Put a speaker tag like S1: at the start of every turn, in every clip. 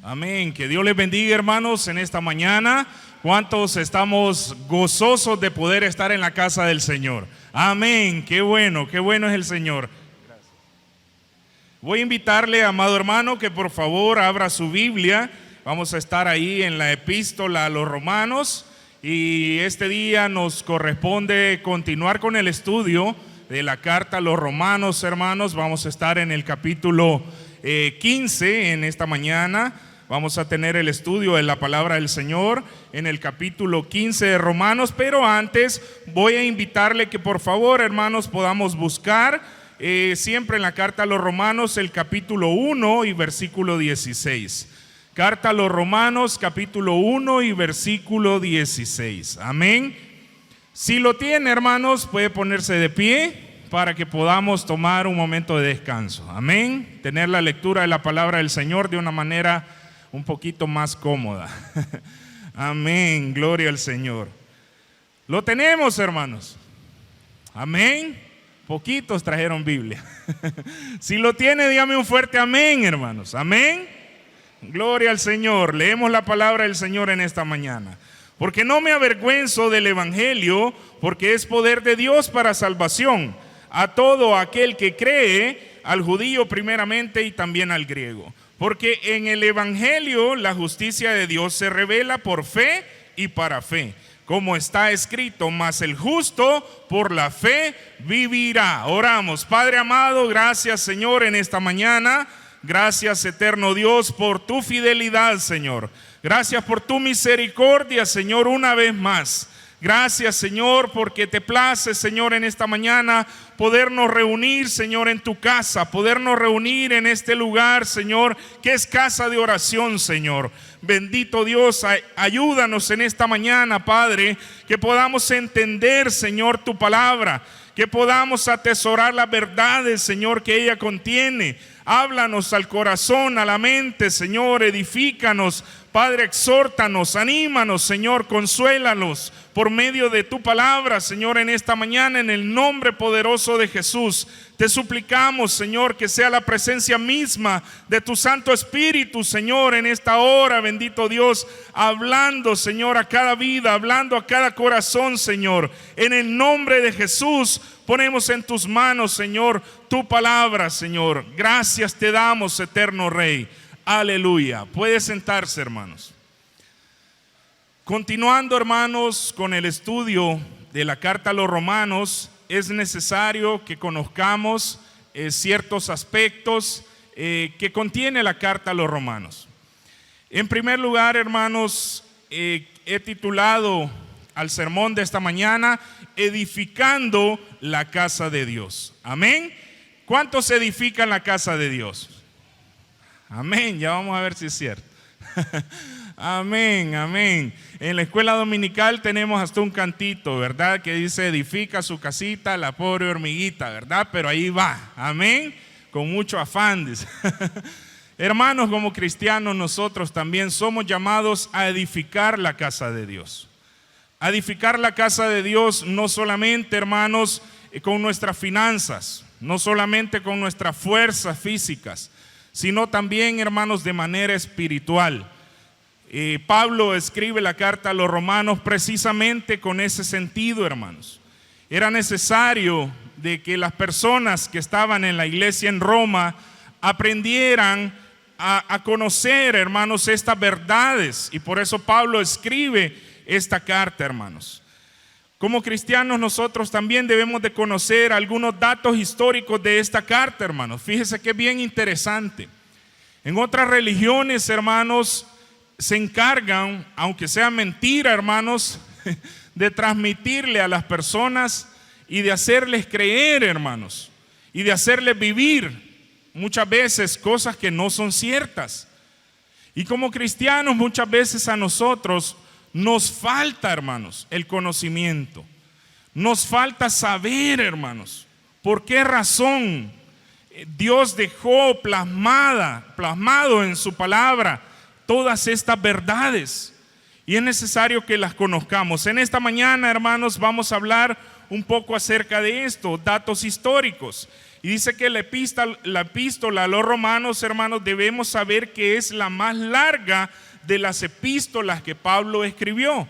S1: Amén. Que Dios les bendiga, hermanos, en esta mañana. ¿Cuántos estamos gozosos de poder estar en la casa del Señor? Amén. Qué bueno es el Señor. Gracias. Voy a invitarle, amado hermano, que por favor abra su Biblia. Vamos a estar ahí en la epístola a los Romanos. Y este día nos corresponde continuar con el estudio de la carta a los Romanos, hermanos. Vamos a estar en el capítulo 15 en esta mañana. Vamos a tener el estudio de la palabra del Señor en el capítulo 15 de Romanos, pero antes voy a invitarle que por favor, hermanos, podamos buscar siempre en la carta a los Romanos el capítulo 1 y versículo 16. Carta a los Romanos, capítulo 1 y versículo 16. Amén. Si lo tiene, hermanos, puede ponerse de pie para que podamos tomar un momento de descanso. Amén. Tener la lectura de la palabra del Señor de una manera un poquito más cómoda. Amén, gloria al Señor. Lo tenemos, hermanos. Amén. Poquitos trajeron Biblia. Si lo tiene, dígame un fuerte amén, hermanos. Amén. Gloria al Señor. Leemos la palabra del Señor en esta mañana. Porque no me avergüenzo del evangelio, porque es poder de Dios para salvación a todo aquel que cree, al judío primeramente y también al griego. Porque en el evangelio la justicia de Dios se revela por fe y para fe, como está escrito: mas el justo por la fe vivirá. Oramos. Padre amado, gracias, Señor, en esta mañana. Gracias, eterno Dios, por tu fidelidad, Señor. Gracias por tu misericordia, Señor, una vez más. Gracias, Señor, porque te place, Señor, en esta mañana podernos reunir, Señor, en tu casa, podernos reunir en este lugar, Señor, que es casa de oración, Señor. Bendito Dios, ayúdanos en esta mañana, Padre, que podamos entender, Señor, tu palabra, que podamos atesorar las verdades, Señor, que ella contiene. Háblanos al corazón, a la mente, Señor, edifícanos, Padre, exhórtanos, anímanos, Señor, consuélanos por medio de tu palabra, Señor, en esta mañana, en el nombre poderoso de Jesús. Te suplicamos, Señor, que sea la presencia misma de tu Santo Espíritu, Señor, en esta hora, bendito Dios, hablando, Señor, a cada vida, hablando a cada corazón, Señor. En el nombre de Jesús, ponemos en tus manos, Señor, tu palabra, Señor. Gracias te damos, eterno Rey. Aleluya. Puede sentarse, hermanos. Continuando, hermanos, con el estudio de la carta a los Romanos, es necesario que conozcamos ciertos aspectos que contiene la carta a los Romanos. En primer lugar, hermanos, he titulado al sermón de esta mañana: edificando la casa de Dios. Amén. ¿Cuántos edifican la casa de Dios? Amén. Ya vamos a ver si es cierto. Amén, amén. En la escuela dominical tenemos hasta un cantito, ¿verdad? Que dice: edifica su casita la pobre hormiguita, ¿verdad? Pero ahí va, amén, con mucho afán, dice. Hermanos, como cristianos nosotros también somos llamados a edificar la casa de Dios. A edificar la casa de Dios no solamente, hermanos, con nuestras finanzas, no solamente con nuestras fuerzas físicas, sino también, hermanos, de manera espiritual. Pablo escribe la carta a los Romanos precisamente con ese sentido, hermanos. Era necesario de que las personas que estaban en la iglesia en Roma aprendieran a conocer, hermanos, estas verdades, y por eso Pablo escribe esta carta, hermanos. Como cristianos nosotros también debemos de conocer algunos datos históricos de esta carta, hermanos. Fíjese que es bien interesante. En otras religiones, hermanos, se encargan, aunque sea mentira, hermanos, de transmitirle a las personas y de hacerles creer, hermanos, y de hacerles vivir muchas veces cosas que no son ciertas. Y como cristianos muchas veces a nosotros nos falta, hermanos, el conocimiento. Nos falta saber, hermanos, por qué razón Dios dejó plasmado en su palabra todas estas verdades. Y es necesario que las conozcamos. En esta mañana, hermanos, vamos a hablar un poco acerca de esto, datos históricos. Y dice que la epístola a los romanos, hermanos, debemos saber que es la más larga de las epístolas que Pablo escribió.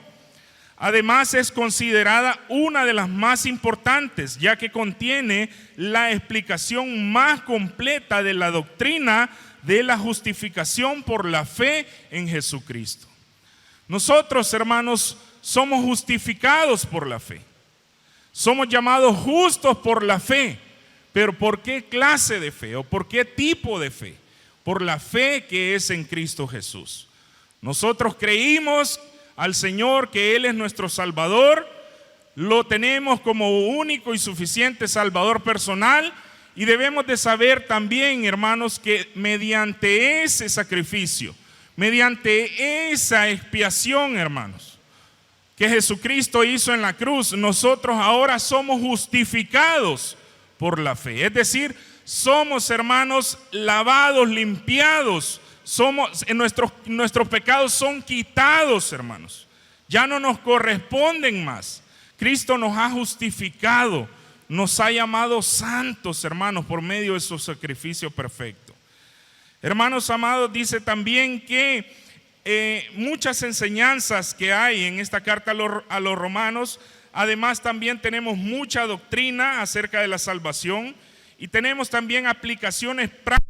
S1: Además, es considerada una de las más importantes, ya que contiene la explicación más completa de la doctrina de la justificación por la fe en Jesucristo. Nosotros, hermanos, somos justificados por la fe. Somos llamados justos por la fe. Pero ¿por qué clase de fe o por qué tipo de fe? Por la fe que es en Cristo Jesús. Nosotros creímos al Señor que Él es nuestro Salvador, lo tenemos como único y suficiente Salvador personal, y debemos de saber también, hermanos, que mediante ese sacrificio, mediante esa expiación, hermanos, que Jesucristo hizo en la cruz, nosotros ahora somos justificados por la fe. Es decir, somos, hermanos, lavados, limpiados. Nuestros pecados son quitados, hermanos. Ya no nos corresponden más. Cristo nos ha justificado, nos ha llamado santos, hermanos, por medio de su sacrificio perfecto. Hermanos amados, dice también que muchas enseñanzas que hay en esta carta a los romanos. Además, también tenemos mucha doctrina acerca de la salvación y tenemos también aplicaciones prácticas.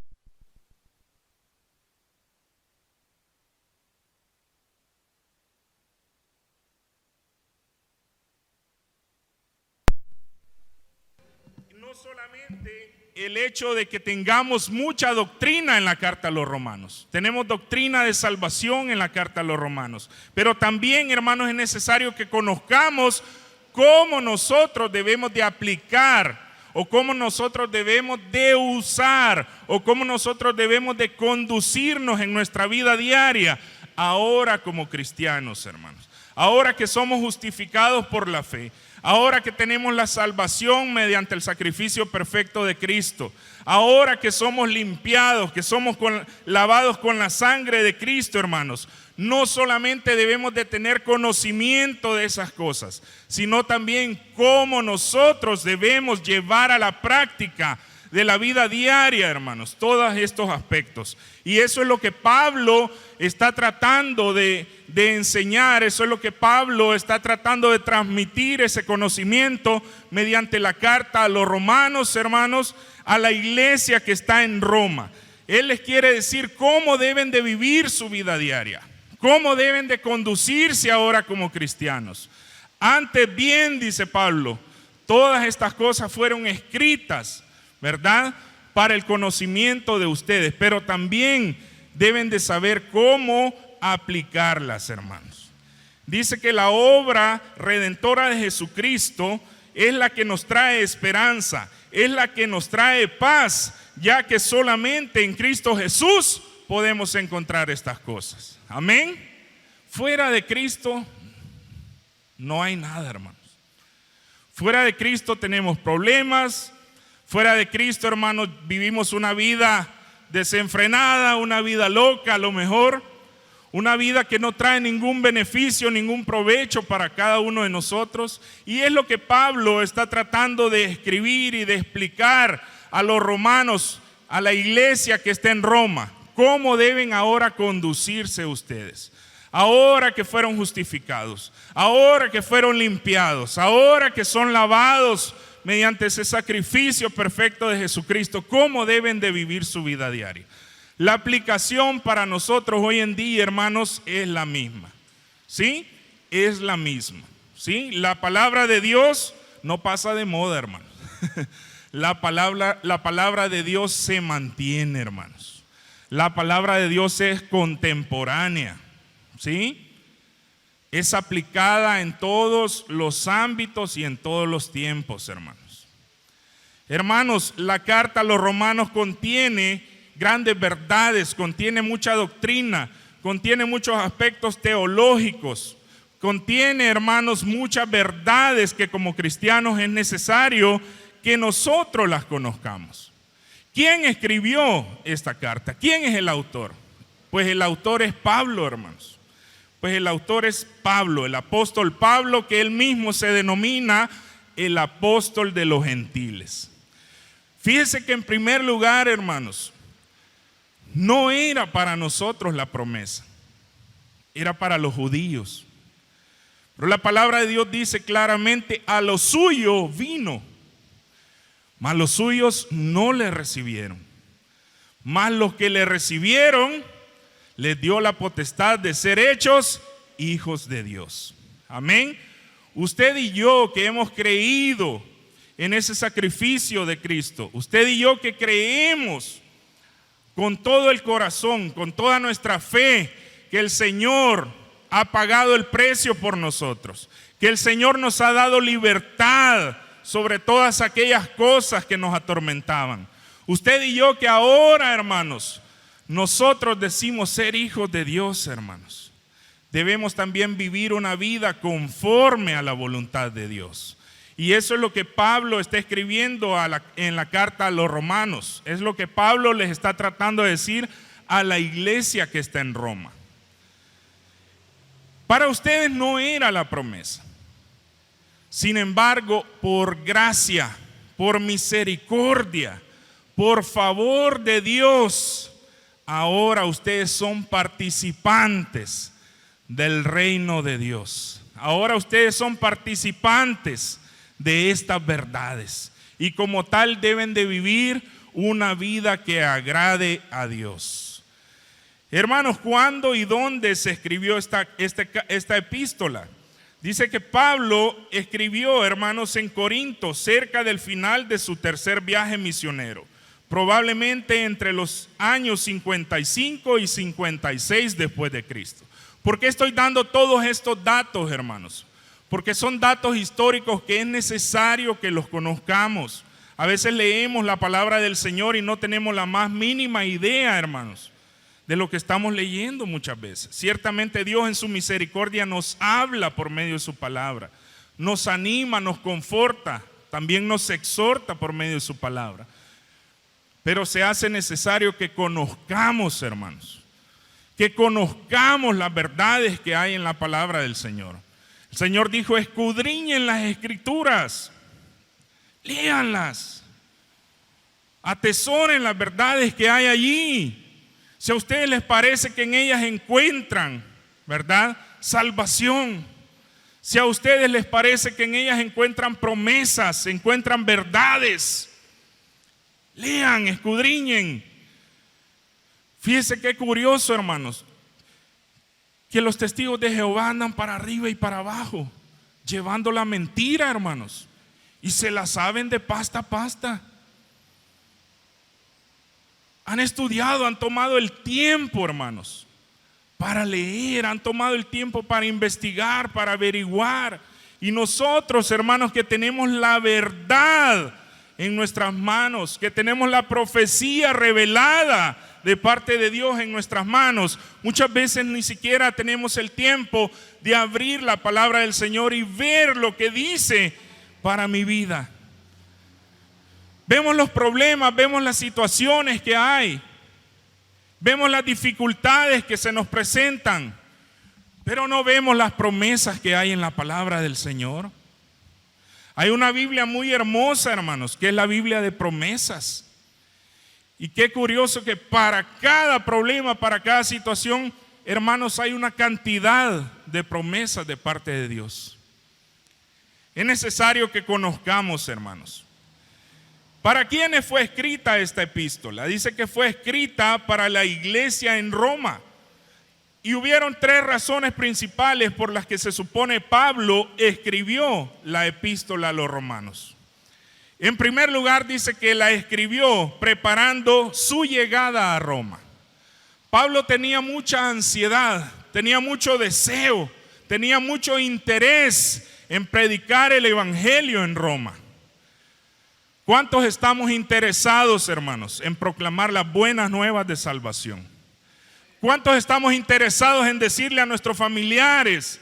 S1: No solamente el hecho de que tengamos mucha doctrina en la carta a los romanos. Tenemos doctrina de salvación en la carta a los romanos. Pero también, hermanos, es necesario que conozcamos cómo nosotros debemos de aplicar o cómo nosotros debemos de usar o cómo nosotros debemos de conducirnos en nuestra vida diaria ahora como cristianos, hermanos. Ahora que somos justificados por la fe, ahora que tenemos la salvación mediante el sacrificio perfecto de Cristo, ahora que somos limpiados, que somos lavados con la sangre de Cristo, hermanos, no solamente debemos de tener conocimiento de esas cosas, sino también cómo nosotros debemos llevar a la práctica de la vida diaria, hermanos, todos estos aspectos. Y eso es lo que Pablo está tratando de enseñar, eso es lo que Pablo está tratando de transmitir, ese conocimiento mediante la carta a los romanos, hermanos, a la iglesia que está en Roma. Él les quiere decir cómo deben de vivir su vida diaria, cómo deben de conducirse ahora como cristianos. Antes bien, dice Pablo, todas estas cosas fueron escritas, ¿verdad?, para el conocimiento de ustedes, pero también deben de saber cómo aplicarlas, hermanos. Dice que la obra redentora de Jesucristo es la que nos trae esperanza, es la que nos trae paz, ya que solamente en Cristo Jesús podemos encontrar estas cosas. Amén. Fuera de Cristo no hay nada, hermanos. Fuera de Cristo tenemos problemas. Fuera de Cristo, hermanos, vivimos una vida desenfrenada, una vida loca a lo mejor, una vida que no trae ningún beneficio, ningún provecho para cada uno de nosotros. Y es lo que Pablo está tratando de escribir y de explicar a los romanos, a la iglesia que está en Roma, cómo deben ahora conducirse ustedes. Ahora que fueron justificados, ahora que fueron limpiados, ahora que son lavados mediante ese sacrificio perfecto de Jesucristo, ¿cómo deben de vivir su vida diaria? La aplicación para nosotros hoy en día, hermanos, es la misma. ¿Sí? Es la misma. ¿Sí? La palabra de Dios no pasa de moda, hermanos. La palabra de Dios se mantiene, hermanos. La palabra de Dios es contemporánea. ¿Sí? Es aplicada en todos los ámbitos y en todos los tiempos, hermanos. Hermanos, la carta a los romanos contiene grandes verdades, contiene mucha doctrina, contiene muchos aspectos teológicos, contiene, hermanos, muchas verdades que como cristianos es necesario que nosotros las conozcamos. ¿Quién escribió esta carta? ¿Quién es el autor? Pues el autor es Pablo, hermanos. Pues el autor es Pablo, el apóstol Pablo, que él mismo se denomina el apóstol de los gentiles. Fíjese que en primer lugar, hermanos, no era para nosotros la promesa, era para los judíos. Pero la palabra de Dios dice claramente: a lo suyo vino, mas los suyos no le recibieron. Mas los que le recibieron, les dio la potestad de ser hechos hijos de Dios. Amén. Usted y yo que hemos creído en ese sacrificio de Cristo, usted y yo que creemos con todo el corazón, con toda nuestra fe, que el Señor ha pagado el precio por nosotros, que el Señor nos ha dado libertad sobre todas aquellas cosas que nos atormentaban. Usted y yo que ahora, hermanos, nosotros decimos ser hijos de Dios, hermanos, debemos también vivir una vida conforme a la voluntad de Dios. Y eso es lo que Pablo está escribiendo en la carta a los romanos. Es lo que Pablo les está tratando de decir a la iglesia que está en Roma. Para ustedes no era la promesa. Sin embargo, por gracia, por misericordia, por favor de Dios, ahora ustedes son participantes del reino de Dios. Ahora ustedes son participantes de estas verdades y como tal deben de vivir una vida que agrade a Dios. Hermanos, ¿cuándo y dónde se escribió esta epístola? Dice que Pablo escribió, hermanos, en Corinto, cerca del final de su tercer viaje misionero, probablemente entre los años 55 y 56 después de Cristo. ¿Por qué estoy dando todos estos datos, hermanos? Porque son datos históricos que es necesario que los conozcamos. A veces leemos la palabra del Señor y no tenemos la más mínima idea, hermanos, de lo que estamos leyendo muchas veces. Ciertamente Dios en su misericordia nos habla por medio de su palabra, nos anima, nos conforta, también nos exhorta por medio de su palabra. Pero se hace necesario que conozcamos, hermanos, que conozcamos las verdades que hay en la palabra del Señor. El Señor dijo: escudriñen las escrituras, léanlas, atesoren las verdades que hay allí. Si a ustedes les parece que en ellas encuentran, ¿verdad?, salvación. Si a ustedes les parece que en ellas encuentran promesas, encuentran verdades, lean, escudriñen. Fíjense qué curioso, hermanos, que los testigos de Jehová andan para arriba y para abajo, llevando la mentira, hermanos, y se la saben de pasta a pasta. Han estudiado, han tomado el tiempo, hermanos, para leer, han tomado el tiempo para investigar, para averiguar. Y nosotros, hermanos, que tenemos la verdad en nuestras manos, que tenemos la profecía revelada de parte de Dios en nuestras manos, muchas veces ni siquiera tenemos el tiempo de abrir la palabra del Señor y ver lo que dice para mi vida. Vemos los problemas, vemos las situaciones que hay, vemos las dificultades que se nos presentan, pero no vemos las promesas que hay en la palabra del Señor. Hay una Biblia muy hermosa, hermanos, que es la Biblia de promesas. Y qué curioso que para cada problema, para cada situación, hermanos, hay una cantidad de promesas de parte de Dios. Es necesario que conozcamos, hermanos. ¿Para quiénes fue escrita esta epístola? Dice que fue escrita para la iglesia en Roma. Y hubieron tres razones principales por las que se supone Pablo escribió la epístola a los romanos. En primer lugar, dice que la escribió preparando su llegada a Roma. Pablo tenía mucha ansiedad, tenía mucho deseo, tenía mucho interés en predicar el evangelio en Roma. ¿Cuántos estamos interesados, hermanos, en proclamar las buenas nuevas de salvación? ¿Cuántos estamos interesados en decirle a nuestros familiares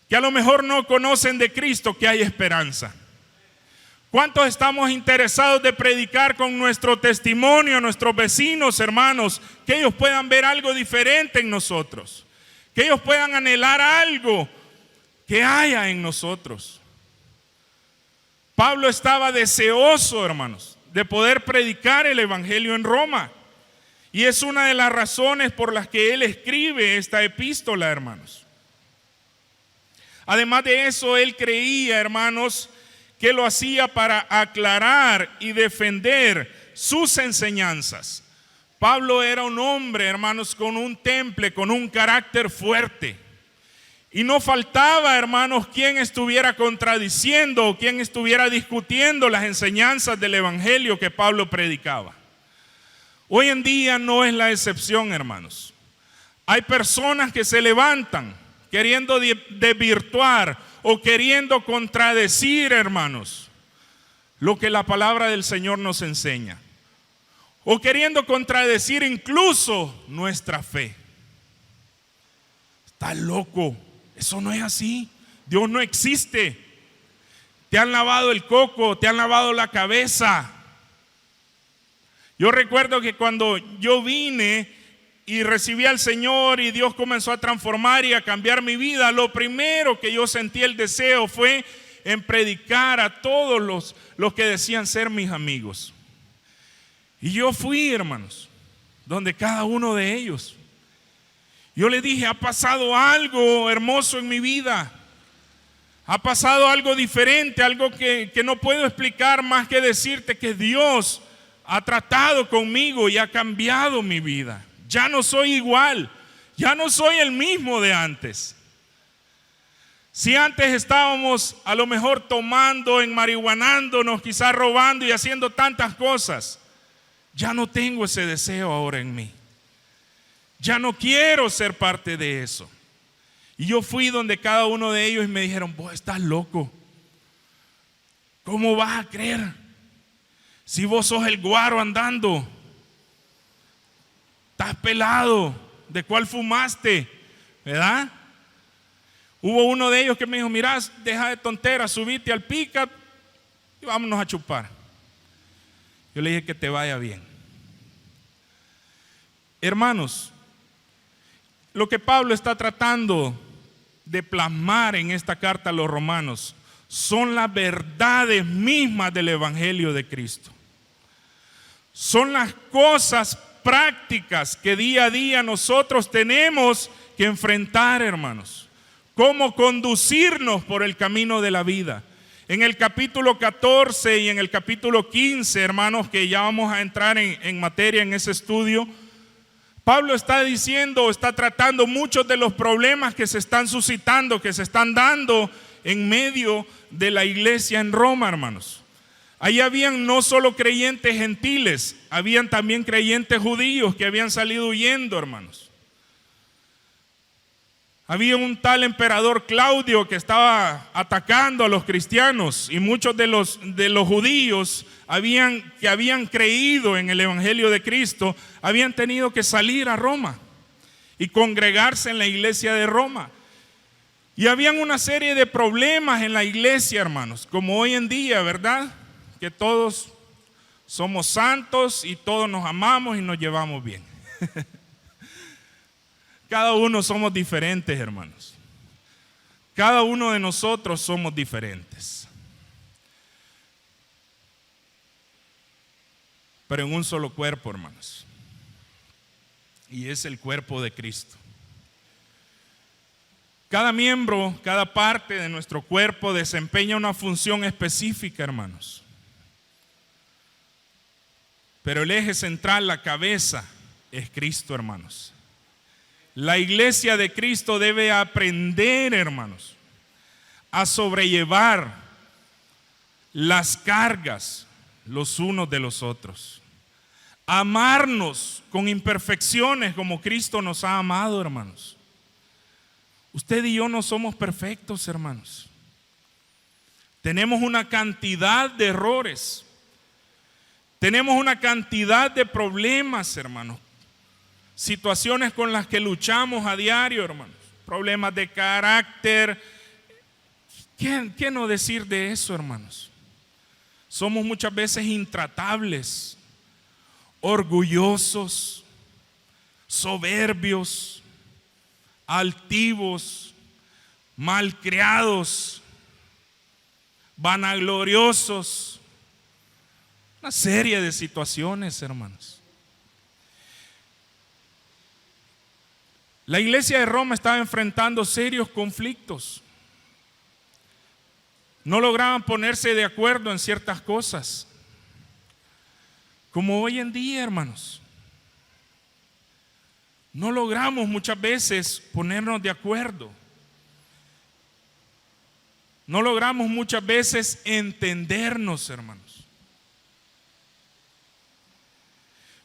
S1: que a lo mejor no conocen de Cristo que hay esperanza? ¿Cuántos estamos interesados de predicar con nuestro testimonio a nuestros vecinos, hermanos, que ellos puedan ver algo diferente en nosotros, que ellos puedan anhelar algo que haya en nosotros? Pablo estaba deseoso, hermanos, de poder predicar el evangelio en Roma. Y es una de las razones por las que él escribe esta epístola, hermanos. Además de eso, él creía, hermanos, que lo hacía para aclarar y defender sus enseñanzas. Pablo era un hombre, hermanos, con un temple, con un carácter fuerte. Y no faltaba, hermanos, quien estuviera contradiciendo o quien estuviera discutiendo las enseñanzas del evangelio que Pablo predicaba. Hoy en día no es la excepción, hermanos. Hay personas que se levantan queriendo desvirtuar o queriendo contradecir, hermanos, lo que la palabra del Señor nos enseña. O queriendo contradecir incluso nuestra fe. Estás loco, eso no es así. Dios no existe. Te han lavado el coco, te han lavado la cabeza. Yo recuerdo que cuando yo vine y recibí al Señor y Dios comenzó a transformar y a cambiar mi vida, lo primero que yo sentí el deseo fue en predicar a todos los que decían ser mis amigos. Y yo fui, hermanos, donde cada uno de ellos. Yo le dije, ha pasado algo hermoso en mi vida. Ha pasado algo diferente, algo que no puedo explicar más que decirte que Dios ha tratado conmigo y ha cambiado mi vida. Ya no soy igual, ya no soy el mismo de antes. Si antes estábamos a lo mejor tomando, enmarihuanándonos, quizás robando y haciendo tantas cosas, ya no tengo ese deseo ahora en mí. Ya no quiero ser parte de eso. Y yo fui donde cada uno de ellos y me dijeron, vos estás loco. ¿Cómo vas a creer? Si vos sos el guaro andando, estás pelado, ¿de cuál fumaste? ¿Verdad? Hubo uno de ellos que me dijo, mirá, deja de tonteras, subite al pick-up y vámonos a chupar. Yo le dije que te vaya bien. Hermanos, lo que Pablo está tratando de plasmar en esta carta a los romanos son las verdades mismas del evangelio de Cristo. Son las cosas prácticas que día a día nosotros tenemos que enfrentar, hermanos. Cómo conducirnos por el camino de la vida. En el capítulo 14 y en el capítulo 15, hermanos, que ya vamos a entrar en materia en ese estudio, Pablo está diciendo, está tratando muchos de los problemas que se están suscitando, que se están dando en medio de la iglesia en Roma, hermanos. Ahí habían no solo creyentes gentiles, habían también creyentes judíos que habían salido huyendo, hermanos. Había un tal emperador Claudio que estaba atacando a los cristianos y muchos de los judíos que habían creído en el evangelio de Cristo habían tenido que salir a Roma y congregarse en la iglesia de Roma. Y habían una serie de problemas en la iglesia, hermanos, como hoy en día, ¿verdad? Que todos somos santos y todos nos amamos y nos llevamos bien. Cada uno somos diferentes, hermanos. Cada uno de nosotros somos diferentes. Pero en un solo cuerpo, hermanos. Y es el cuerpo de Cristo. Cada miembro, cada parte de nuestro cuerpo desempeña una función específica, hermanos. Pero el eje central, la cabeza, es Cristo, hermanos. La iglesia de Cristo debe aprender, hermanos, a sobrellevar las cargas los unos de los otros. Amarnos con imperfecciones como Cristo nos ha amado, hermanos. Usted y yo no somos perfectos, hermanos. Tenemos una cantidad de errores. Tenemos una cantidad de problemas, hermanos. Situaciones con las que luchamos a diario, hermanos. Problemas de carácter. ¿Qué no decir de eso, hermanos? Somos muchas veces intratables, orgullosos, soberbios, altivos, malcriados, vanagloriosos, Una serie de situaciones, hermanos. La iglesia de Roma estaba enfrentando serios conflictos. No lograban ponerse de acuerdo en ciertas cosas. Como hoy en día, hermanos. No logramos muchas veces ponernos de acuerdo. No logramos muchas veces entendernos, hermanos.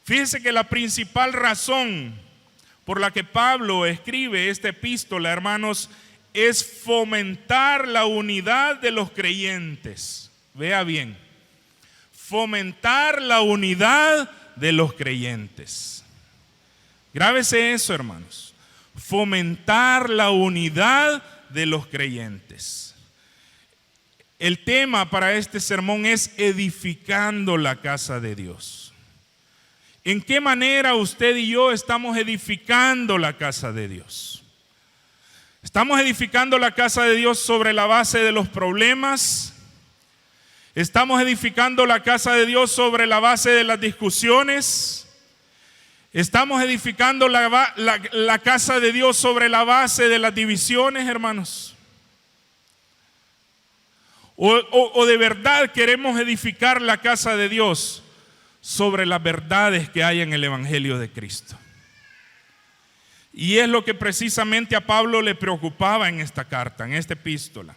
S1: Fíjense que la principal razón por la que Pablo escribe esta epístola, hermanos, es fomentar la unidad de los creyentes. Vea bien, fomentar la unidad de los creyentes. Grábese eso, hermanos. Fomentar la unidad de los creyentes. El tema para este sermón es edificando la casa de Dios. ¿En qué manera usted y yo estamos edificando la casa de Dios? ¿Estamos edificando la casa de Dios sobre la base de los problemas? ¿Estamos edificando la casa de Dios sobre la base de las discusiones? ¿Estamos edificando la casa de Dios sobre la base de las divisiones, hermanos? ¿O de verdad queremos edificar la casa de Dios sobre las verdades que hay en el Evangelio de Cristo? Y es lo que precisamente a Pablo le preocupaba en esta carta, en esta epístola.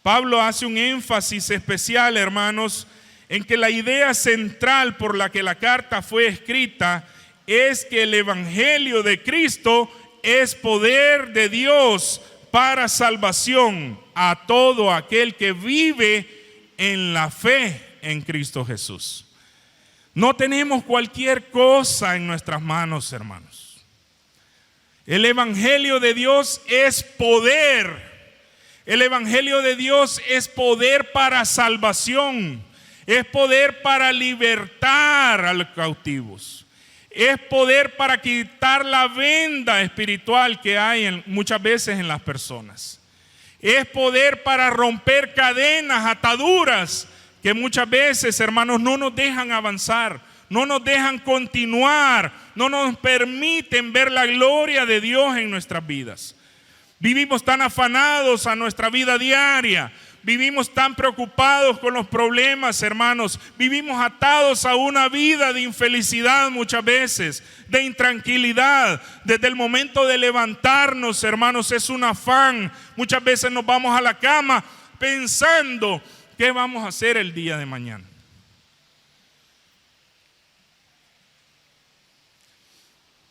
S1: Pablo hace un énfasis especial, hermanos, en que la idea central por la que la carta fue escrita es que el Evangelio de Cristo es poder de Dios para salvación a todo aquel que vive en la fe en Cristo Jesús. No tenemos cualquier cosa en nuestras manos, hermanos. El Evangelio de Dios es poder. El Evangelio de Dios es poder para salvación. Es poder para libertar a los cautivos. Es poder para quitar la venda espiritual que hay muchas veces en las personas. Es poder para romper cadenas, ataduras que muchas veces, hermanos, no nos dejan avanzar, no nos dejan continuar, no nos permiten ver la gloria de Dios en nuestras vidas. Vivimos tan afanados a nuestra vida diaria. Vivimos tan preocupados con los problemas, hermanos. Vivimos atados a una vida de infelicidad muchas veces, de intranquilidad. Desde el momento de levantarnos, hermanos, es un afán. Muchas veces nos vamos a la cama pensando qué vamos a hacer el día de mañana.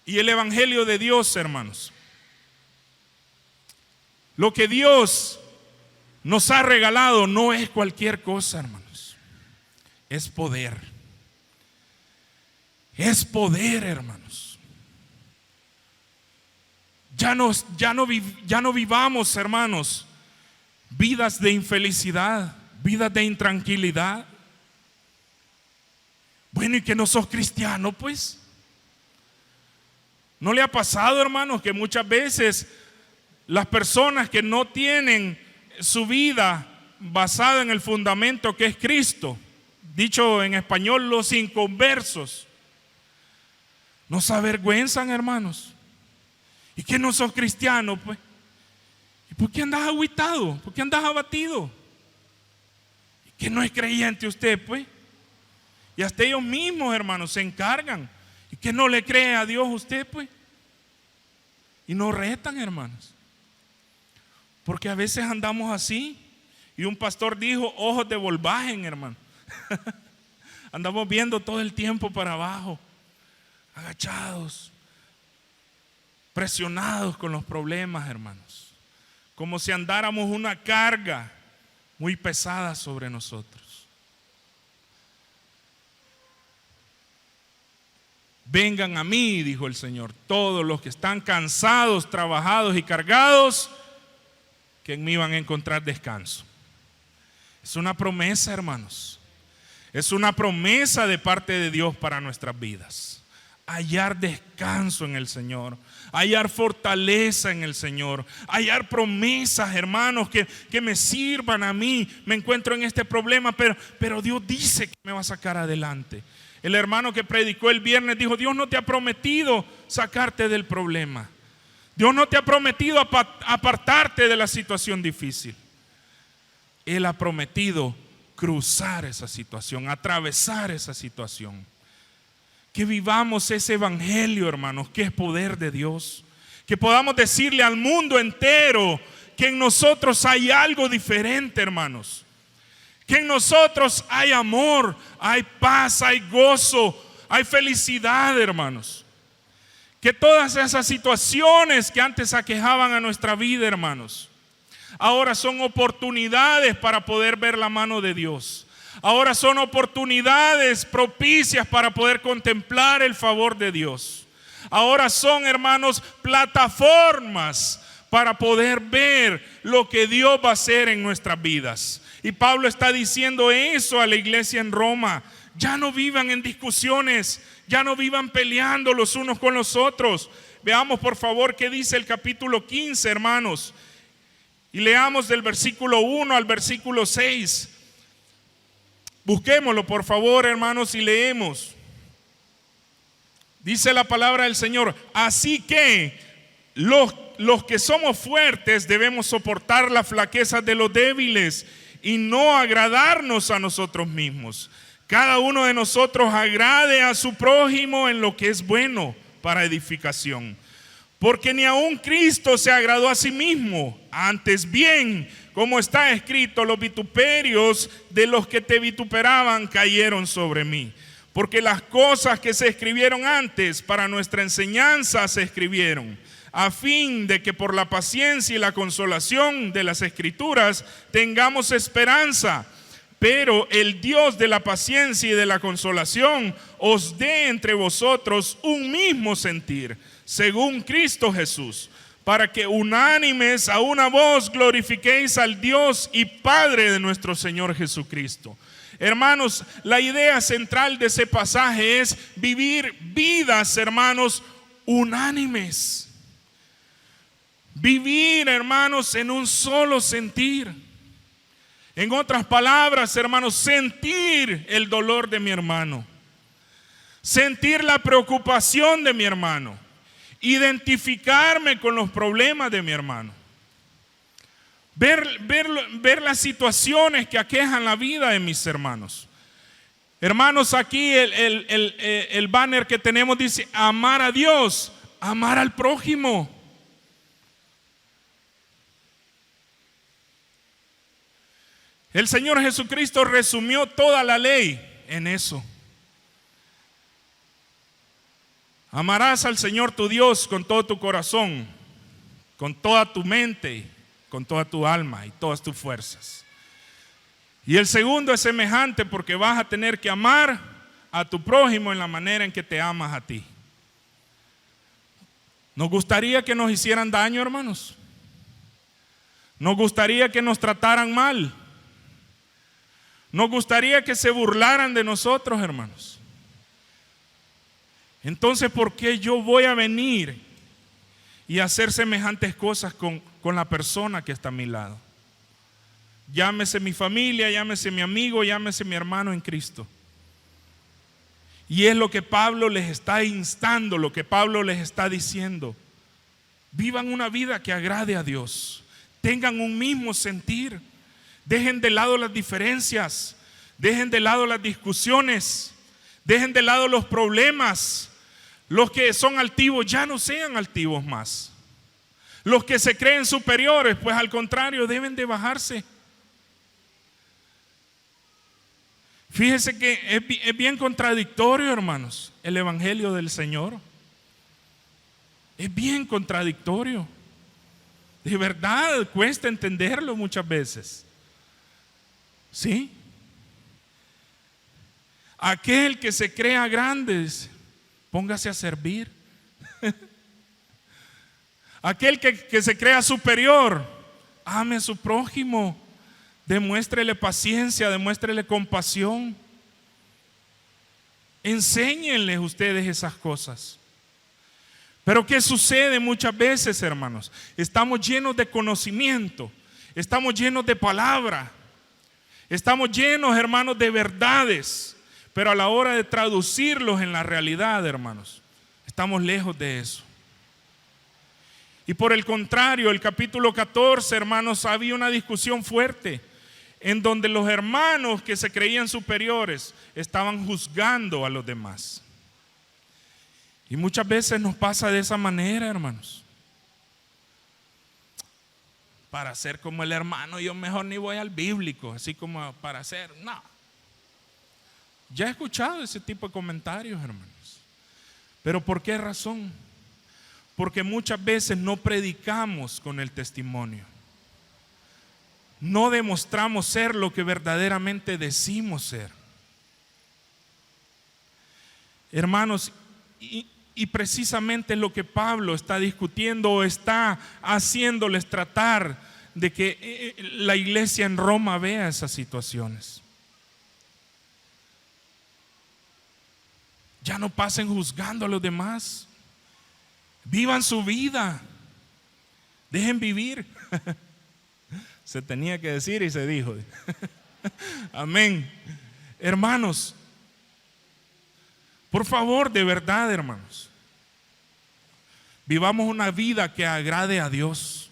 S1: Y el Evangelio de Dios, hermanos, lo que Dios nos ha regalado no es cualquier cosa, hermanos. Es poder. Es poder, hermanos. Ya no vivamos, hermanos, vidas de infelicidad, vidas de intranquilidad. Bueno, ¿y que no sos cristiano, pues? ¿No le ha pasado, hermanos, que muchas veces las personas que no tienen su vida basada en el fundamento que es Cristo, dicho en español, los inconversos, nos avergüenzan, hermanos? ¿Y que no sos cristiano, pues? ¿Y por qué andas agüitado? ¿Por qué andas abatido? ¿Y que no es creyente usted, pues? Y hasta ellos mismos, hermanos, se encargan. ¿Y que no le cree a Dios usted, pues? Y nos retan, hermanos. Porque a veces andamos así. Y un pastor dijo, ojos de Volkswagen, hermano. Andamos viendo todo el tiempo para abajo, agachados, presionados con los problemas, hermanos. Como si andáramos una carga muy pesada sobre nosotros. Vengan a mí, dijo el Señor, todos los que están cansados, trabajados y cargados, que en mí van a encontrar descanso. Es una promesa, hermanos. Es una promesa de parte de Dios para nuestras vidas. hallar descanso en el Señor, hallar fortaleza en el Señor, hallar promesas, hermanos, que me sirvan a mí. Me encuentro en este problema, pero Dios dice que me va a sacar adelante. El hermano que predicó el viernes dijo: Dios no te ha prometido sacarte del problema. Dios no te ha prometido apartarte de la situación difícil. Él ha prometido cruzar esa situación, atravesar esa situación. Que vivamos ese evangelio, hermanos, que es poder de Dios. Que podamos decirle al mundo entero que en nosotros hay algo diferente, hermanos. Que en nosotros hay amor, hay paz, hay gozo, hay felicidad, hermanos. Que todas esas situaciones que antes aquejaban a nuestra vida, hermanos, ahora son oportunidades para poder ver la mano de Dios. Ahora son oportunidades propicias para poder contemplar el favor de Dios. Ahora son, hermanos, plataformas para poder ver lo que Dios va a hacer en nuestras vidas. Y Pablo está diciendo eso a la iglesia en Roma. Ya no vivan en discusiones, ya no vivan peleando los unos con los otros. Veamos por favor qué dice el capítulo 15, hermanos. Y leamos del versículo 1 al versículo 6. Busquémoslo por favor, hermanos, y leemos. Dice la palabra del Señor: así que los que somos fuertes debemos soportar las flaquezas de los débiles y no agradarnos a nosotros mismos. Cada uno de nosotros agrade a su prójimo en lo que es bueno para edificación. Porque ni aun Cristo se agradó a sí mismo, antes bien, como está escrito, los vituperios de los que te vituperaban cayeron sobre mí. Porque las cosas que se escribieron antes para nuestra enseñanza se escribieron, a fin de que por la paciencia y la consolación de las Escrituras tengamos esperanza. Pero el Dios de la paciencia y de la consolación os dé entre vosotros un mismo sentir, según Cristo Jesús, para que unánimes a una voz glorifiquéis al Dios y Padre de nuestro Señor Jesucristo. Hermanos, la idea central de ese pasaje es vivir vidas, hermanos, unánimes. Vivir, hermanos, en un solo sentir. En otras palabras, hermanos, sentir el dolor de mi hermano. Sentir la preocupación de mi hermano. Identificarme con los problemas de mi hermano. Ver las situaciones que aquejan la vida de mis hermanos. Hermanos, aquí el banner que tenemos dice: amar a Dios, amar al prójimo. El Señor Jesucristo resumió toda la ley en eso. Amarás al Señor tu Dios con todo tu corazón, con toda tu mente, con toda tu alma y todas tus fuerzas. Y el segundo es semejante, porque vas a tener que amar a tu prójimo en la manera en que te amas a ti. ¿Nos gustaría que nos hicieran daño, hermanos? ¿Nos gustaría que nos trataran mal? ¿Nos gustaría que se burlaran de nosotros, hermanos? Entonces, ¿por qué yo voy a venir y hacer semejantes cosas con la persona que está a mi lado? Llámese mi familia, llámese mi amigo, llámese mi hermano en Cristo. Y es lo que Pablo les está instando, lo que Pablo les está diciendo. Vivan una vida que agrade a Dios. Tengan un mismo sentir. Dejen de lado las diferencias. Dejen de lado las discusiones. Dejen de lado los problemas. Los que son altivos ya no sean altivos más. Los que se creen superiores, pues al contrario, deben de bajarse. Fíjese que es bien contradictorio, hermanos, el evangelio del Señor. Es bien contradictorio. De verdad, cuesta entenderlo muchas veces. ¿Sí? Aquel que se crea grande, póngase a servir. Aquel que se crea superior, ame a su prójimo. Demuéstrele paciencia, demuéstrele compasión. Enséñenles ustedes esas cosas. Pero ¿qué sucede muchas veces, hermanos? Estamos llenos de conocimiento, estamos llenos de palabra, estamos llenos, hermanos, de verdades, pero a la hora de traducirlos en la realidad, hermanos, estamos lejos de eso. Y por el contrario, el capítulo 14, hermanos, había una discusión fuerte en donde los hermanos que se creían superiores estaban juzgando a los demás. Y muchas veces nos pasa de esa manera, hermanos. Para ser como el hermano, yo mejor ni voy al bíblico, así como para ser, no. Ya he escuchado ese tipo de comentarios, hermanos. ¿Pero por qué razón? Porque muchas veces no predicamos con el testimonio. No demostramos ser lo que verdaderamente decimos ser. Hermanos, y precisamente lo que Pablo está discutiendo o está haciéndoles tratar de que la iglesia en Roma vea esas situaciones. Ya no pasen juzgando a los demás. Vivan su vida. Dejen vivir. Se tenía que decir y se dijo. Amén. Hermanos, por favor, de verdad, hermanos, vivamos una vida que agrade a Dios.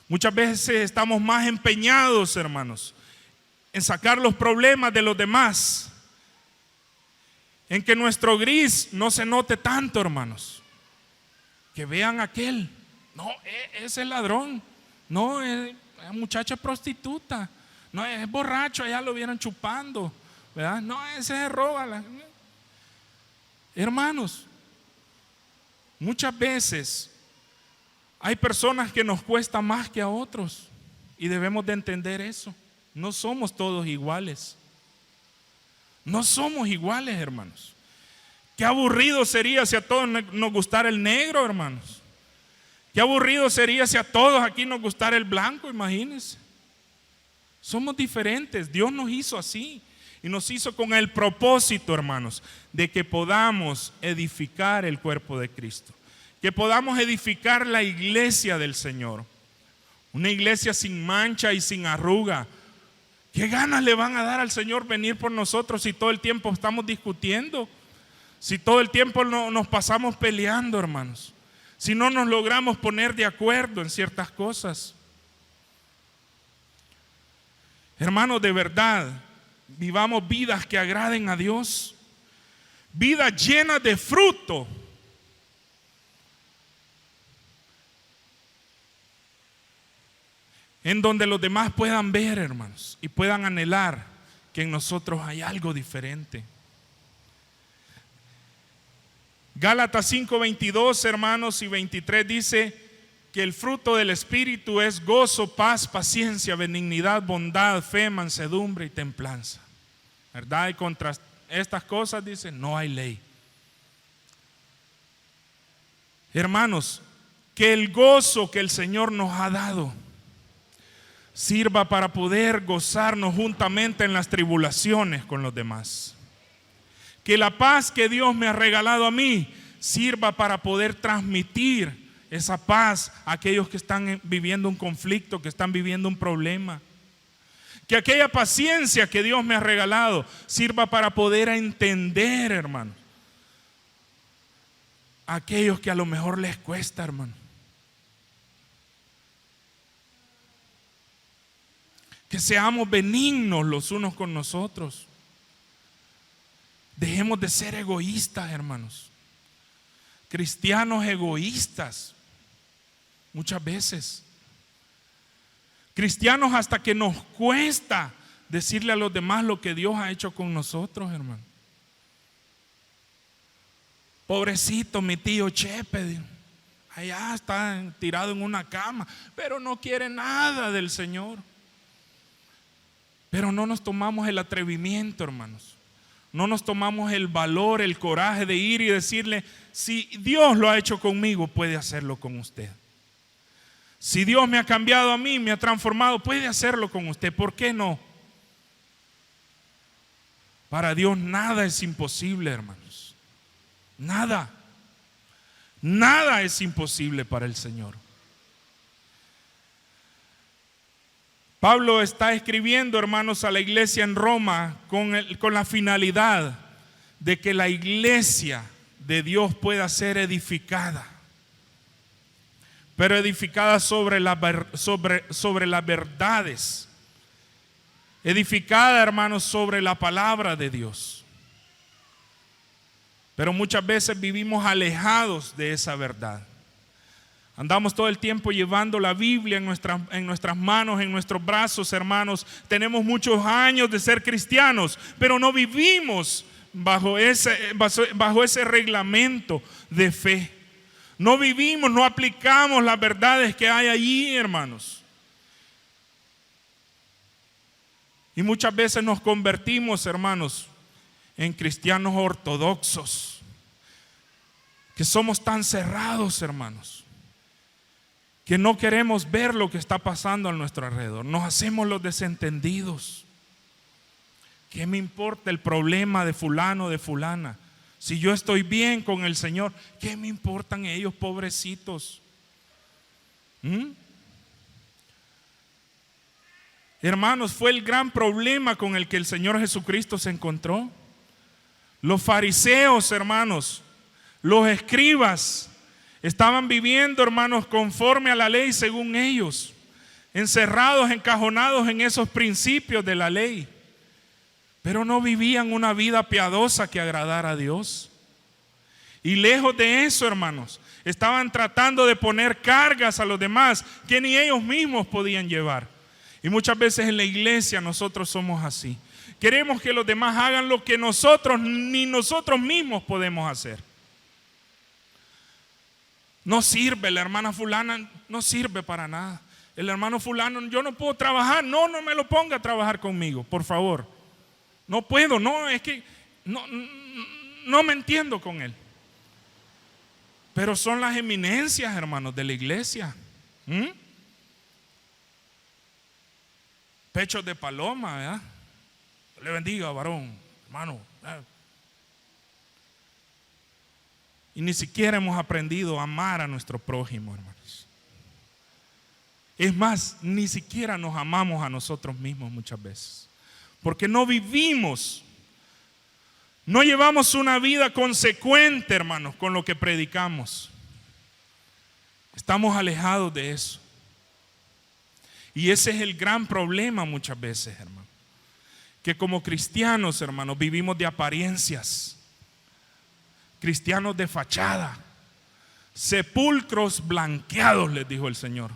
S1: Muchas veces estamos más empeñados, hermanos, en sacar los problemas de los demás, en que nuestro gris no se note tanto, hermanos. Que vean aquel, no, ese es ladrón, no, es muchacha prostituta, no, es borracho, allá lo vieron chupando, ¿verdad? No, ese se roba. Hermanos, muchas veces hay personas que nos cuesta más que a otros y debemos de entender eso. No somos todos iguales. No somos iguales, hermanos. Qué aburrido sería si a todos nos gustara el negro, hermanos. Qué aburrido sería si a todos aquí nos gustara el blanco, imagínense. Somos diferentes, Dios nos hizo así. Y nos hizo con el propósito, hermanos, de que podamos edificar el cuerpo de Cristo. Que podamos edificar la iglesia del Señor. Una iglesia sin mancha y sin arruga. ¿Qué ganas le van a dar al Señor venir por nosotros si todo el tiempo estamos discutiendo? Si todo el tiempo nos pasamos peleando, hermanos. Si no nos logramos poner de acuerdo en ciertas cosas. Hermanos, de verdad, vivamos vidas que agraden a Dios. Vidas llenas de fruto. En donde los demás puedan ver, hermanos, y puedan anhelar que en nosotros hay algo diferente. Gálatas 5:22, hermanos, y 23 dice que el fruto del Espíritu es gozo, paz, paciencia, benignidad, bondad, fe, mansedumbre y templanza. ¿Verdad? Y contra estas cosas dice, no hay ley. Hermanos, que el gozo que el Señor nos ha dado sirva para poder gozarnos juntamente en las tribulaciones con los demás. Que la paz que Dios me ha regalado a mí sirva para poder transmitir esa paz a aquellos que están viviendo un conflicto, que están viviendo un problema. Que aquella paciencia que Dios me ha regalado sirva para poder entender, hermano, a aquellos que a lo mejor les cuesta, hermano. Que seamos benignos los unos con nosotros. Dejemos de ser egoístas, hermanos. Cristianos egoístas, muchas veces. Cristianos hasta que nos cuesta decirle a los demás lo que Dios ha hecho con nosotros, hermano. Pobrecito mi tío Chepe, allá está tirado en una cama, pero no quiere nada del Señor. Pero no nos tomamos el atrevimiento, hermanos. No nos tomamos el valor, el coraje de ir y decirle, si Dios lo ha hecho conmigo, puede hacerlo con usted. Si Dios me ha cambiado a mí, me ha transformado, puede hacerlo con usted. ¿Por qué no? Para Dios nada es imposible, hermanos. Nada. Nada es imposible para el Señor. Pablo está escribiendo, hermanos, a la iglesia en Roma con la finalidad de que la iglesia de Dios pueda ser edificada, pero edificada sobre las verdades, edificada, hermanos, sobre la palabra de Dios. Pero muchas veces vivimos alejados de esa verdad. Andamos todo el tiempo llevando la Biblia en nuestras manos, en nuestros brazos, hermanos. Tenemos muchos años de ser cristianos, pero no vivimos bajo ese reglamento de fe. No vivimos, no aplicamos las verdades que hay allí, hermanos. Y muchas veces nos convertimos, hermanos, en cristianos ortodoxos, que somos tan cerrados, hermanos, que no queremos ver lo que está pasando a nuestro alrededor. Nos hacemos los desentendidos. ¿Qué me importa el problema de fulano, de fulana? Si yo estoy bien con el Señor, ¿qué me importan ellos, pobrecitos? Hermanos, fue el gran problema con el que el Señor Jesucristo se encontró. Los fariseos, hermanos, los escribas, estaban viviendo, hermanos, conforme a la ley según ellos, encerrados, encajonados en esos principios de la ley, pero no vivían una vida piadosa que agradara a Dios. Y lejos de eso, hermanos, estaban tratando de poner cargas a los demás que ni ellos mismos podían llevar. Y muchas veces en la iglesia nosotros somos así. Queremos que los demás hagan lo que ni nosotros mismos podemos hacer. No sirve, la hermana fulana no sirve para nada. El hermano fulano, yo no puedo trabajar. No me lo ponga a trabajar conmigo, por favor. No puedo, es que no me entiendo con él. Pero son las eminencias, hermanos, de la iglesia. Pechos de paloma, ¿verdad? Dios le bendiga, varón, hermano. Y ni siquiera hemos aprendido a amar a nuestro prójimo, hermanos. Es más, ni siquiera nos amamos a nosotros mismos muchas veces. Porque no vivimos, no llevamos una vida consecuente, hermanos, con lo que predicamos. Estamos alejados de eso. Y ese es el gran problema muchas veces, hermanos. Que como cristianos, hermanos, vivimos de apariencias. Cristianos de fachada, sepulcros blanqueados, les dijo el Señor.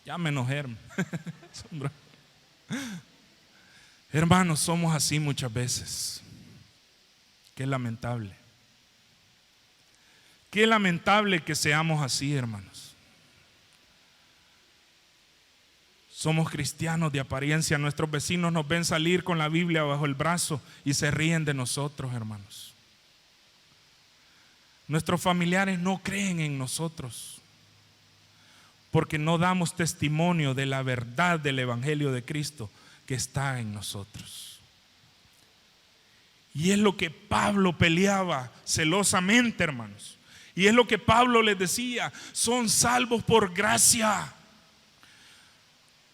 S1: Ya me enojé. Hermanos, somos así muchas veces. Qué lamentable. Qué lamentable que seamos así, hermanos. Somos cristianos de apariencia. Nuestros vecinos nos ven salir con la Biblia bajo el brazo y se ríen de nosotros, hermanos. Nuestros familiares no creen en nosotros porque no damos testimonio de la verdad del Evangelio de Cristo que está en nosotros. Y es lo que Pablo peleaba celosamente, hermanos. Y es lo que Pablo les decía: son salvos por gracia,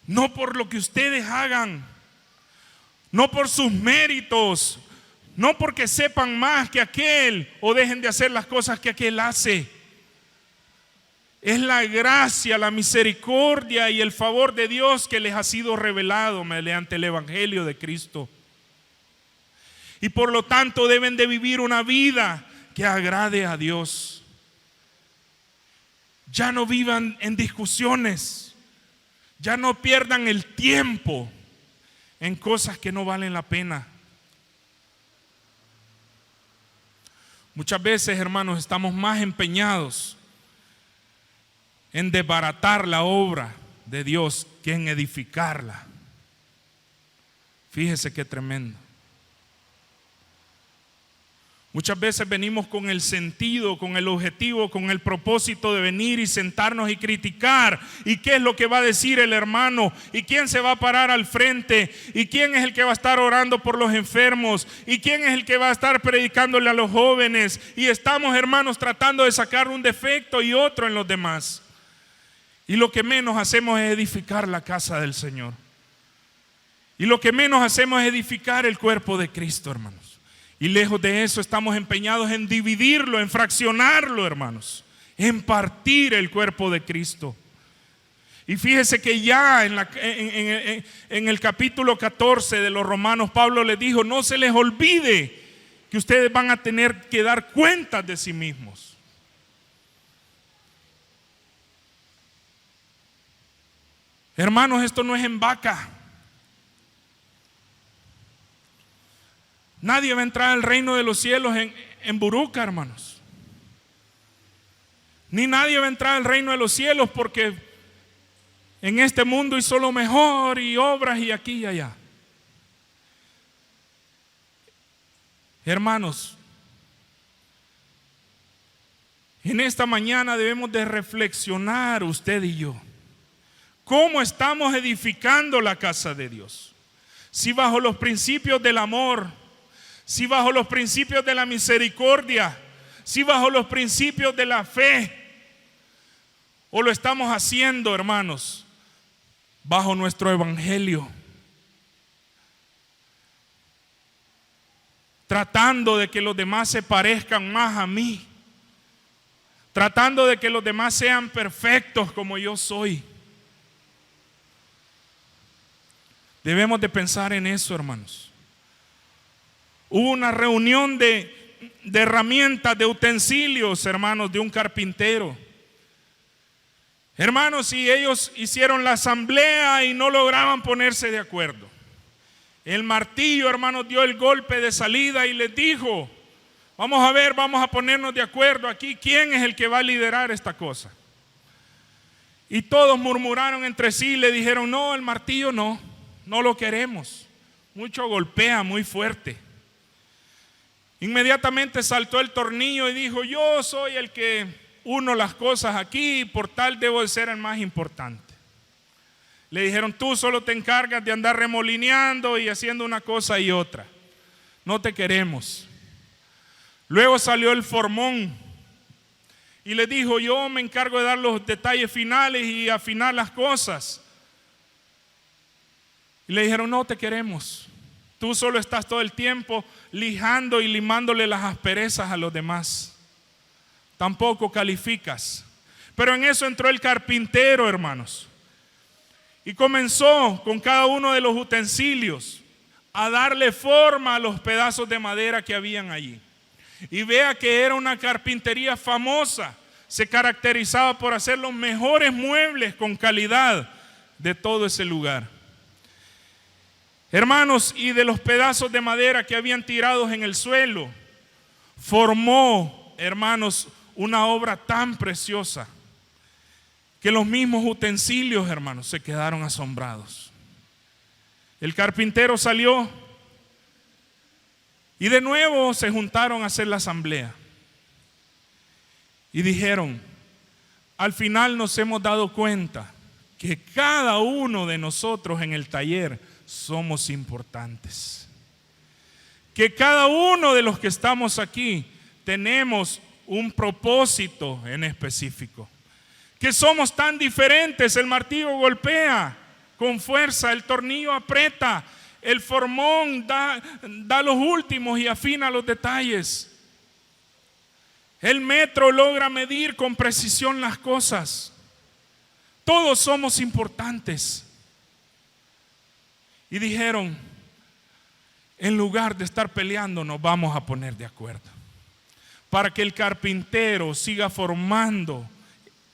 S1: no por lo que ustedes hagan, no por sus méritos, no porque sepan más que aquel o dejen de hacer las cosas que aquel hace. Es la gracia, la misericordia y el favor de Dios que les ha sido revelado mediante el Evangelio de Cristo. Y por lo tanto deben de vivir una vida que agrade a Dios. Ya no vivan en discusiones, ya no pierdan el tiempo en cosas que no valen la pena. Muchas veces, hermanos, estamos más empeñados en desbaratar la obra de Dios que en edificarla. Fíjese qué tremendo. Muchas veces venimos con el sentido, con el objetivo, con el propósito de venir y sentarnos y criticar. ¿Y qué es lo que va a decir el hermano? ¿Y quién se va a parar al frente? ¿Y quién es el que va a estar orando por los enfermos? ¿Y quién es el que va a estar predicándole a los jóvenes? Y estamos, hermanos, tratando de sacar un defecto y otro en los demás. Y lo que menos hacemos es edificar la casa del Señor. Y lo que menos hacemos es edificar el cuerpo de Cristo, hermanos. Y lejos de eso estamos empeñados en dividirlo, en fraccionarlo, hermanos, en partir el cuerpo de Cristo. Y fíjese que ya en el capítulo 14 de los Romanos, Pablo les dijo: no se les olvide que ustedes van a tener que dar cuentas de sí mismos. Hermanos, esto no es en vaca. Nadie va a entrar al reino de los cielos en buruca, hermanos. Ni nadie va a entrar al reino de los cielos porque en este mundo hizo lo mejor y obras y aquí y allá. Hermanos, en esta mañana debemos de reflexionar usted y yo. ¿Cómo estamos edificando la casa de Dios? Si bajo los principios del amor, si bajo los principios de la misericordia, si bajo los principios de la fe, o lo estamos haciendo, hermanos, bajo nuestro evangelio, tratando de que los demás se parezcan más a mí, tratando de que los demás sean perfectos como yo soy. Debemos de pensar en eso, hermanos. Hubo una reunión de herramientas, de utensilios, hermanos, de un carpintero. Hermanos, y ellos hicieron la asamblea y no lograban ponerse de acuerdo. El martillo, hermanos, dio el golpe de salida y les dijo: vamos a ver, vamos a ponernos de acuerdo aquí, ¿quién es el que va a liderar esta cosa? Y todos murmuraron entre sí y le dijeron: no, el martillo no lo queremos, mucho golpea, muy fuerte. Inmediatamente saltó el tornillo y dijo: yo soy el que uno las cosas aquí y por tal debo de ser el más importante. Le dijeron: tú solo te encargas de andar remolineando y haciendo una cosa y otra, no te queremos. Luego salió el formón y le dijo: yo me encargo de dar los detalles finales y afinar las cosas. Y le dijeron: no te queremos. Tú solo estás todo el tiempo lijando y limándole las asperezas a los demás. Tampoco calificas. Pero en eso entró el carpintero, hermanos, y comenzó con cada uno de los utensilios a darle forma a los pedazos de madera que habían allí. Y vea que era una carpintería famosa. Se caracterizaba por hacer los mejores muebles con calidad de todo ese lugar. Hermanos, y de los pedazos de madera que habían tirados en el suelo, formó, hermanos, una obra tan preciosa que los mismos utensilios, hermanos, se quedaron asombrados. El carpintero salió y de nuevo se juntaron a hacer la asamblea. Y dijeron: al final nos hemos dado cuenta que cada uno de nosotros en el taller somos importantes. Que cada uno de los que estamos aquí tenemos un propósito en específico. Que somos tan diferentes. El martillo golpea con fuerza, el tornillo aprieta, el formón da los últimos y afina los detalles. El metro logra medir con precisión las cosas. Todos somos importantes. Y dijeron: en lugar de estar peleando, nos vamos a poner de acuerdo para que el carpintero siga formando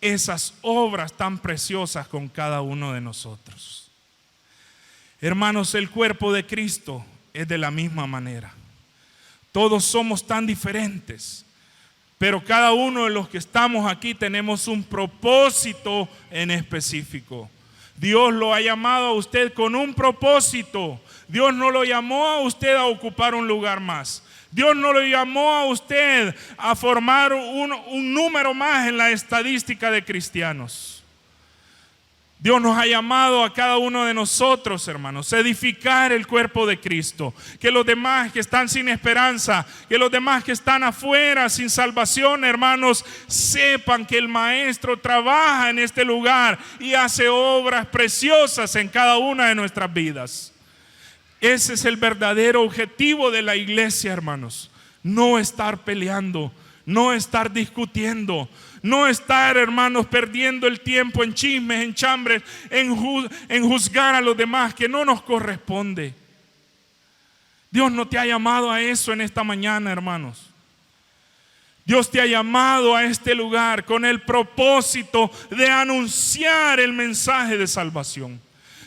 S1: esas obras tan preciosas con cada uno de nosotros. Hermanos, el cuerpo de Cristo es de la misma manera. Todos somos tan diferentes, pero cada uno de los que estamos aquí tenemos un propósito en específico. Dios lo ha llamado a usted con un propósito. Dios no lo llamó a usted a ocupar un lugar más. Dios no lo llamó a usted a formar un número más en la estadística de cristianos. Dios nos ha llamado a cada uno de nosotros, hermanos, a edificar el cuerpo de Cristo. Que los demás que están sin esperanza, que los demás que están afuera sin salvación, hermanos, sepan que el Maestro trabaja en este lugar y hace obras preciosas en cada una de nuestras vidas. Ese es el verdadero objetivo de la iglesia, hermanos. No estar peleando, no estar discutiendo, no estar, hermanos, perdiendo el tiempo en chismes, en chambres, en juzgar a los demás, que no nos corresponde. Dios no te ha llamado a eso en esta mañana, hermanos. Dios te ha llamado a este lugar con el propósito de anunciar el mensaje de salvación.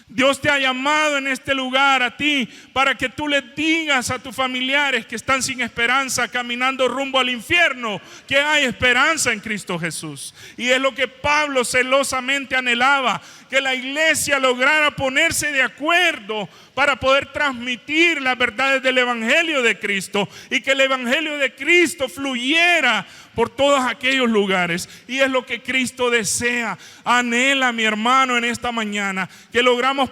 S1: Dios te ha llamado en este lugar a ti para que tú les digas a tus familiares que están sin esperanza, caminando rumbo al infierno, que hay esperanza en Cristo Jesús. Y es lo que Pablo celosamente anhelaba, que la iglesia lograra ponerse de acuerdo para poder transmitir las verdades del Evangelio de Cristo y que el Evangelio de Cristo fluyera por todos aquellos lugares. Y es lo que Cristo desea, anhela, mi hermano, en esta mañana, que logramos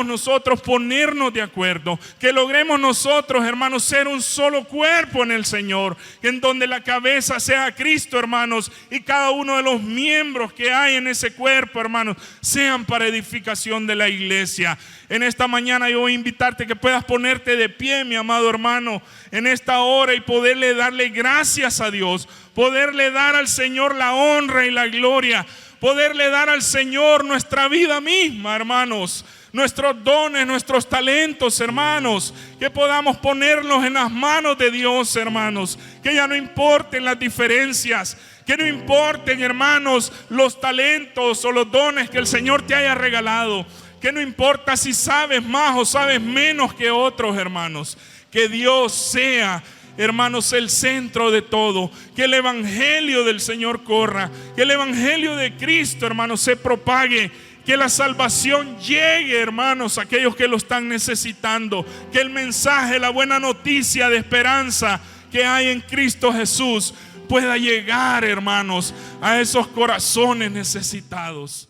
S1: nosotros ponernos de acuerdo, que logremos nosotros, hermanos, ser un solo cuerpo en el Señor, en donde la cabeza sea Cristo, hermanos, y cada uno de los miembros que hay en ese cuerpo, hermanos, sean para edificación de la iglesia. En esta mañana yo voy a invitarte que puedas ponerte de pie, mi amado hermano, en esta hora y poderle darle gracias a Dios, poderle dar al Señor la honra y la gloria, poderle dar al Señor nuestra vida misma, hermanos, nuestros dones, nuestros talentos, hermanos, que podamos ponerlos en las manos de Dios, hermanos, que ya no importen las diferencias, que no importen, hermanos, los talentos o los dones que el Señor te haya regalado, que no importa si sabes más o sabes menos que otros, hermanos, que Dios sea, hermanos, el centro de todo, que el evangelio del Señor corra, que el evangelio de Cristo, hermanos, se propague, que la salvación llegue, hermanos, a aquellos que lo están necesitando, que el mensaje, la buena noticia de esperanza que hay en Cristo Jesús pueda llegar, hermanos, a esos corazones necesitados.